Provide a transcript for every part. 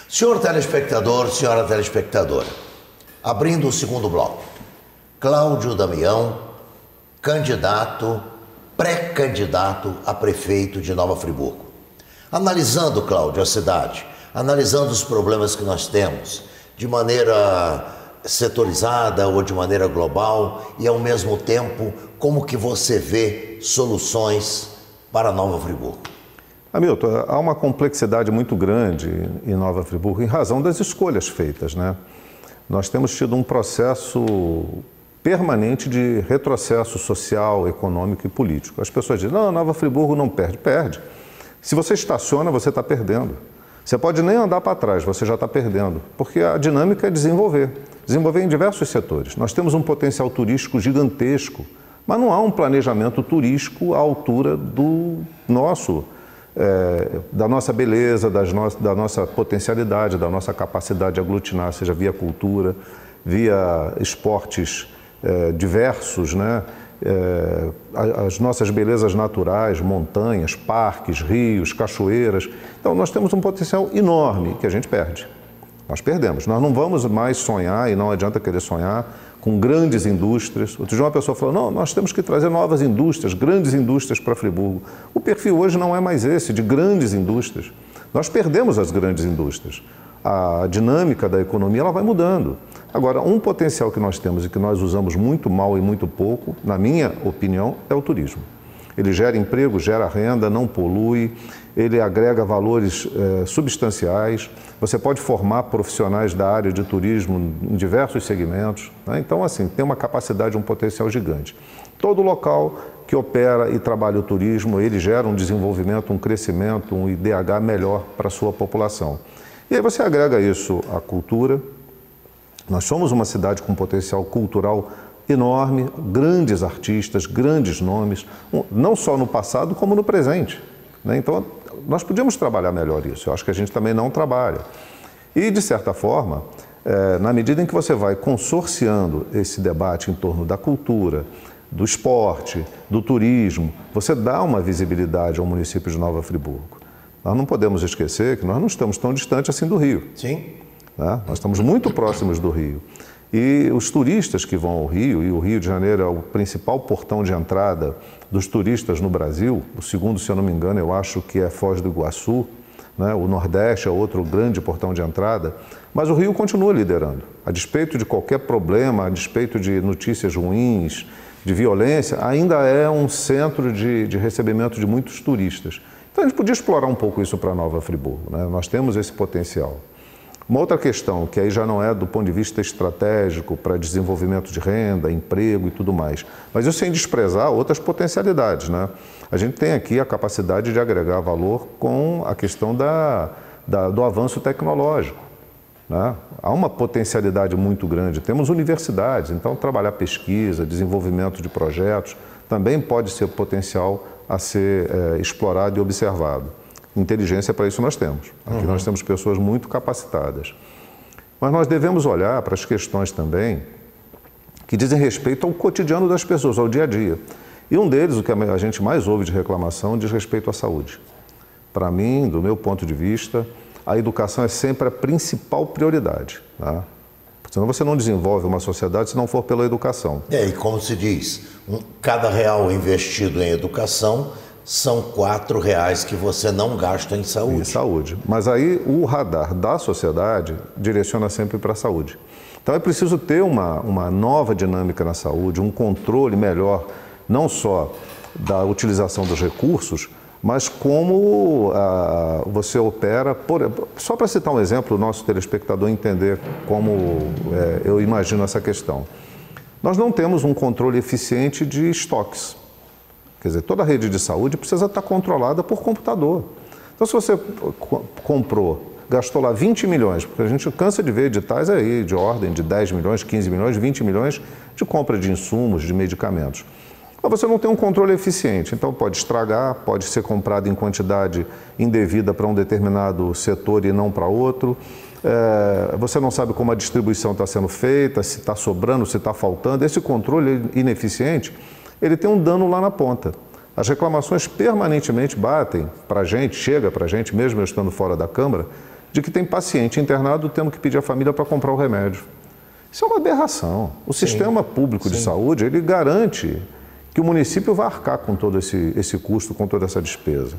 Senhor telespectador, senhora telespectadora, abrindo o segundo bloco, Cláudio Damião, pré-candidato a prefeito de Nova Friburgo. Analisando, Cláudio, a cidade, analisando os problemas que nós temos, de maneira setorizada ou de maneira global, e ao mesmo tempo, como que você vê soluções para Nova Friburgo? Hamilton, há uma complexidade muito grande em Nova Friburgo em razão das escolhas feitas, né? Nós temos tido um processo permanente de retrocesso social, econômico e político. As pessoas dizem, não, Nova Friburgo não perde. Perde. Se você estaciona, você está perdendo. Você pode nem andar para trás, você já está perdendo. Porque a dinâmica é desenvolver. Desenvolver em diversos setores. Nós temos um potencial turístico gigantesco, mas não há um planejamento turístico à altura do nosso, da nossa beleza, da nossa potencialidade, da nossa capacidade de aglutinar, seja via cultura, via esportes diversos, né? As nossas belezas naturais, montanhas, parques, rios, cachoeiras. Então, nós temos um potencial enorme que a gente perde. Nós perdemos. Nós não vamos mais sonhar, e não adianta querer sonhar, com grandes indústrias. Outro dia uma pessoa falou, não, nós temos que trazer novas indústrias, grandes indústrias para Friburgo. O perfil hoje não é mais esse, de grandes indústrias. Nós perdemos as grandes indústrias. A dinâmica da economia ela vai mudando. Agora, um potencial que nós temos e que nós usamos muito mal e muito pouco, na minha opinião, é o turismo. Ele gera emprego, gera renda, não polui, ele agrega valores substanciais. Você pode formar profissionais da área de turismo em diversos segmentos, né? Então, assim, tem uma capacidade, um potencial gigante. Todo local que opera e trabalha o turismo, ele gera um desenvolvimento, um crescimento, um IDH melhor para a sua população. E aí você agrega isso à cultura. Nós somos uma cidade com potencial cultural enorme, grandes artistas, grandes nomes, não só no passado como no presente, né? Então, nós podíamos trabalhar melhor isso. Eu acho que a gente também não trabalha. E, de certa forma, na medida em que você vai consorciando esse debate em torno da cultura, do esporte, do turismo, você dá uma visibilidade ao município de Nova Friburgo. Nós não podemos esquecer que nós não estamos tão distantes assim do Rio. Sim. Né? Nós estamos muito próximos do Rio. E os turistas que vão ao Rio, e o Rio de Janeiro é o principal portão de entrada dos turistas no Brasil, o segundo, se eu não me engano, eu acho que é Foz do Iguaçu, né? O Nordeste é outro grande portão de entrada, mas o Rio continua liderando. A despeito de qualquer problema, a despeito de notícias ruins, de violência, ainda é um centro de recebimento de muitos turistas. Então a gente podia explorar um pouco isso para Nova Friburgo, né? Nós temos esse potencial. Uma outra questão, que aí já não é do ponto de vista estratégico para desenvolvimento de renda, emprego e tudo mais, mas isso sem desprezar outras potencialidades, né? A gente tem aqui a capacidade de agregar valor com a questão do avanço tecnológico, né? Há uma potencialidade muito grande. Temos universidades, então trabalhar pesquisa, desenvolvimento de projetos, também pode ser potencial a ser explorado e observado. Inteligência, para isso nós temos. Aqui nós temos pessoas muito capacitadas. Mas nós devemos olhar para as questões também que dizem respeito ao cotidiano das pessoas, ao dia a dia. E um deles, o que a gente mais ouve de reclamação, diz respeito à saúde. Para mim, do meu ponto de vista, a educação é sempre a principal prioridade, tá? Senão você não desenvolve uma sociedade se não for pela educação. E como se diz, cada real investido em educação são R$ que você não gasta em saúde. Em saúde. Mas aí o radar da sociedade direciona sempre para a saúde. Então é preciso ter uma nova dinâmica na saúde, um controle melhor, não só da utilização dos recursos, mas como você opera. Só para citar um exemplo, o nosso telespectador entender como eu imagino essa questão. Nós não temos um controle eficiente de estoques. Quer dizer, toda a rede de saúde precisa estar controlada por computador. Então, se você gastou lá 20 milhões, porque a gente cansa de ver editais aí de ordem de 10 milhões, 15 milhões, 20 milhões de compra de insumos, de medicamentos. Mas você não tem um controle eficiente, então pode estragar, pode ser comprado em quantidade indevida para um determinado setor e não para outro. Você não sabe como a distribuição está sendo feita, se está sobrando, se está faltando. Esse controle ineficiente, ele tem um dano lá na ponta. As reclamações permanentemente batem para a gente, chega para a gente, mesmo eu estando fora da Câmara, de que tem paciente internado tendo que pedir à família para comprar o remédio. Isso é uma aberração. O sistema público de saúde, ele garante que o município vai arcar com todo esse custo, com toda essa despesa.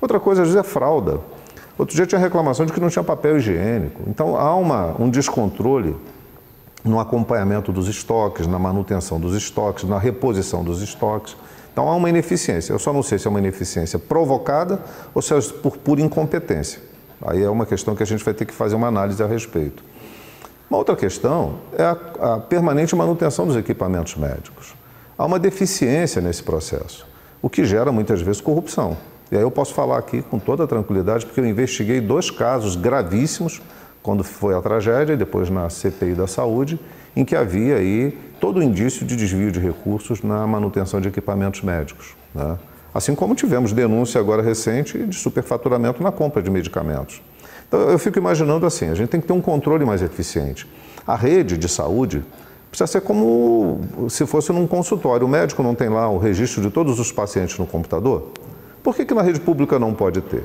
Outra coisa, às vezes, é fralda. Outro dia tinha reclamação de que não tinha papel higiênico. Então, há um descontrole no acompanhamento dos estoques, na manutenção dos estoques, na reposição dos estoques. Então, há uma ineficiência. Eu só não sei se é uma ineficiência provocada ou se é por pura incompetência. Aí é uma questão que a gente vai ter que fazer uma análise a respeito. Uma outra questão é a permanente manutenção dos equipamentos médicos. Há uma deficiência nesse processo, o que gera muitas vezes corrupção. E aí eu posso falar aqui com toda a tranquilidade, porque eu investiguei 2 casos gravíssimos, quando foi a tragédia e depois na CPI da saúde, em que havia aí todo o indício de desvio de recursos na manutenção de equipamentos médicos, né? Assim como tivemos denúncia agora recente de superfaturamento na compra de medicamentos. Então eu fico imaginando assim, a gente tem que ter um controle mais eficiente. A rede de saúde precisa ser como se fosse num consultório. O médico não tem lá o registro de todos os pacientes no computador? Por que na rede pública não pode ter?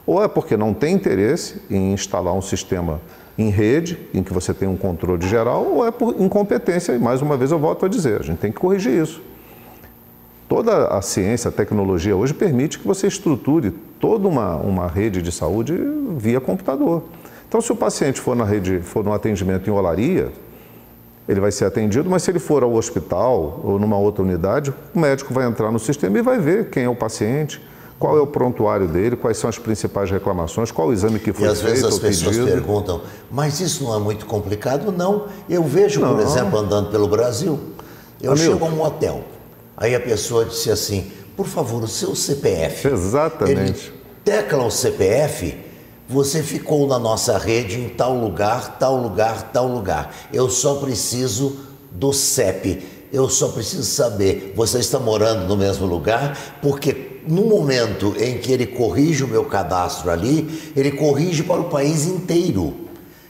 Ou é porque não tem interesse em instalar um sistema em rede, em que você tem um controle geral, ou é por incompetência, e mais uma vez eu volto a dizer, a gente tem que corrigir isso. Toda a ciência, a tecnologia hoje permite que você estruture toda uma rede de saúde via computador. Então, se o paciente for no atendimento em Olaria, ele vai ser atendido, mas se ele for ao hospital ou numa outra unidade, o médico vai entrar no sistema e vai ver quem é o paciente, qual é o prontuário dele, quais são as principais reclamações, qual o exame que foi feito. E às vezes as pessoas perguntam, mas isso não é muito complicado? Não. Eu vejo, por exemplo, andando pelo Brasil, eu chego a um hotel, aí a pessoa disse assim, por favor, o seu CPF. Exatamente. Ele tecla o CPF, você ficou na nossa rede em tal lugar, tal lugar, tal lugar. Eu só preciso do CEP. Eu só preciso saber, você está morando no mesmo lugar? Porque no momento em que ele corrige o meu cadastro ali, ele corrige para o país inteiro.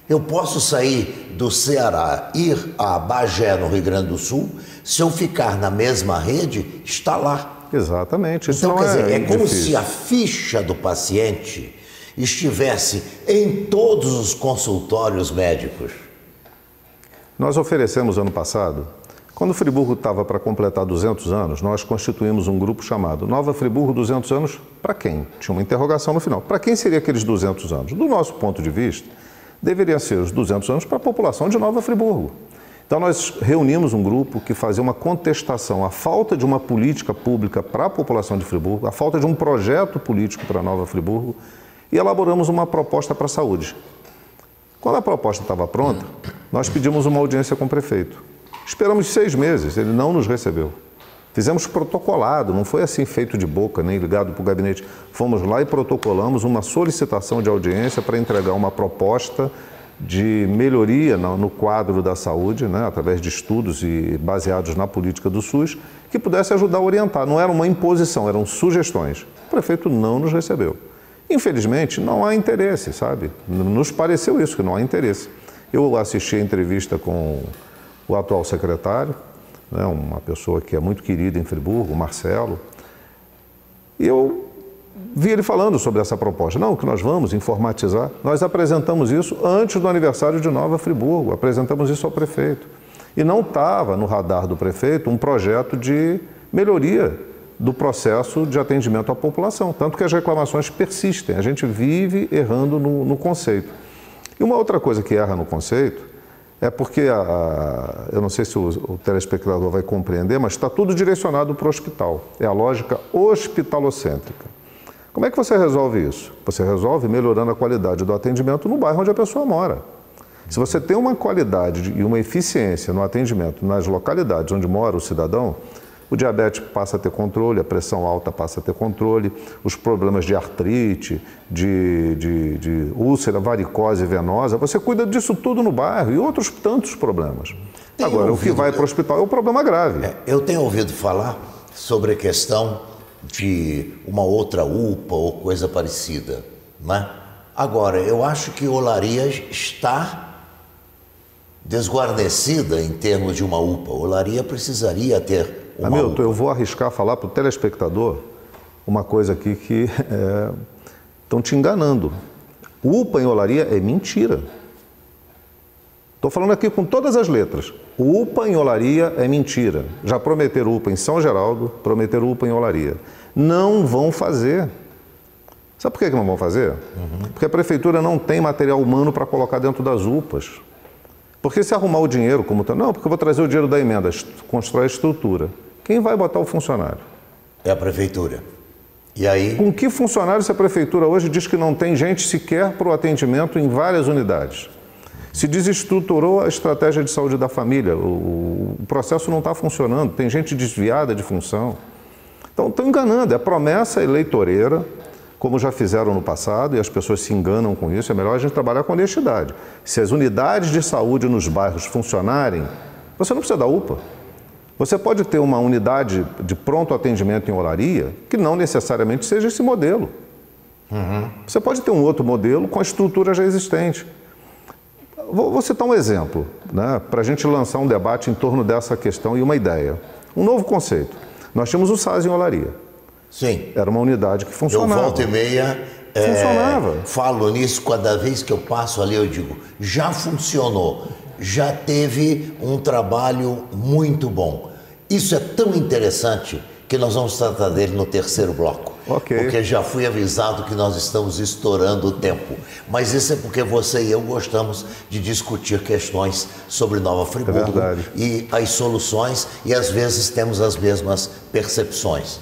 Eu posso sair do Ceará, ir a Bagé, no Rio Grande do Sul, se eu ficar na mesma rede, está lá. Exatamente. Isso então, não quer dizer, é como difícil. se a ficha do paciente estivesse em todos os consultórios médicos. Nós oferecemos ano passado, quando o Friburgo estava para completar 200 anos, nós constituímos um grupo chamado Nova Friburgo 200 anos para quem? Tinha uma interrogação no final. Para quem seria aqueles 200 anos? Do nosso ponto de vista, deveria ser os 200 anos para a população de Nova Friburgo. Então nós reunimos um grupo que fazia uma contestação à falta de uma política pública para a população de Friburgo, à falta de um projeto político para Nova Friburgo, e elaboramos uma proposta para a saúde. Quando a proposta estava pronta, nós pedimos uma audiência com o prefeito. Esperamos 6 meses, ele não nos recebeu. Fizemos protocolado, não foi assim feito de boca, nem ligado para o gabinete. Fomos lá e protocolamos uma solicitação de audiência para entregar uma proposta de melhoria no quadro da saúde, né, através de estudos e baseados na política do SUS, que pudesse ajudar a orientar. Não era uma imposição, eram sugestões. O prefeito não nos recebeu. Infelizmente, não há interesse, sabe? Nos pareceu isso, que não há interesse. Eu assisti a entrevista com o atual secretário, né, uma pessoa que é muito querida em Friburgo, o Marcelo, e eu vi ele falando sobre essa proposta. Não, que nós vamos informatizar. Nós apresentamos isso antes do aniversário de Nova Friburgo, apresentamos isso ao prefeito. E não estava no radar do prefeito um projeto de melhoria do processo de atendimento à população, tanto que as reclamações persistem, a gente vive errando no conceito. E uma outra coisa que erra no conceito é porque, eu não sei se o telespectador vai compreender, mas está tudo direcionado para o hospital, é a lógica hospitalocêntrica. Como é que você resolve isso? Você resolve melhorando a qualidade do atendimento no bairro onde a pessoa mora. Se você tem uma qualidade e uma eficiência no atendimento nas localidades onde mora o cidadão, o diabetes passa a ter controle, a pressão alta passa a ter controle, os problemas de artrite, de úlcera, varicose venosa, você cuida disso tudo no bairro e outros tantos problemas. Agora, o que vai para o hospital é um problema grave. Eu tenho ouvido falar sobre a questão de uma outra UPA ou coisa parecida, né? Agora, eu acho que Olaria está desguarnecida em termos de uma UPA. Olaria precisaria ter Hamilton, eu vou arriscar falar para o telespectador uma coisa aqui que estão te enganando. UPA em Olaria é mentira. Estou falando aqui com todas as letras. O UPA em Olaria é mentira. Já prometeram UPA em São Geraldo, prometeram UPA em Olaria. Não vão fazer. Sabe por que não vão fazer? Porque a prefeitura não tem material humano para colocar dentro das UPAs. Porque se arrumar o dinheiro, como não, porque eu vou trazer o dinheiro da emenda, constrói a estrutura. Quem vai botar o funcionário? É a prefeitura. E aí? Com que funcionário se a prefeitura hoje diz que não tem gente sequer para o atendimento em várias unidades? Se desestruturou a estratégia de saúde da família, o processo não está funcionando, tem gente desviada de função. Então, estão enganando, é promessa eleitoreira, como já fizeram no passado, e as pessoas se enganam com isso, é melhor a gente trabalhar com honestidade. Se as unidades de saúde nos bairros funcionarem, você não precisa da UPA. Você pode ter uma unidade de pronto atendimento em Olaria, que não necessariamente seja esse modelo. Você pode ter um outro modelo com a estrutura já existente. Vou citar um exemplo, né, para a gente lançar um debate em torno dessa questão e uma ideia. Um novo conceito. Nós tínhamos o SAS em Olaria. Sim. Era uma unidade que funcionava. Eu volta e meia funcionava. Falo nisso, cada vez que eu passo ali eu digo, já funcionou, já teve um trabalho muito bom. Isso é tão interessante que nós vamos tratar dele no terceiro bloco. Ok. Porque já fui avisado que nós estamos estourando o tempo. Mas isso é porque você e eu gostamos de discutir questões sobre Nova Friburgo e as soluções, e às vezes temos as mesmas percepções.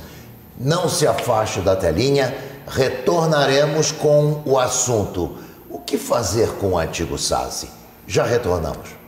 Não se afaste da telinha, retornaremos com o assunto: o que fazer com o antigo SASI? Já retornamos.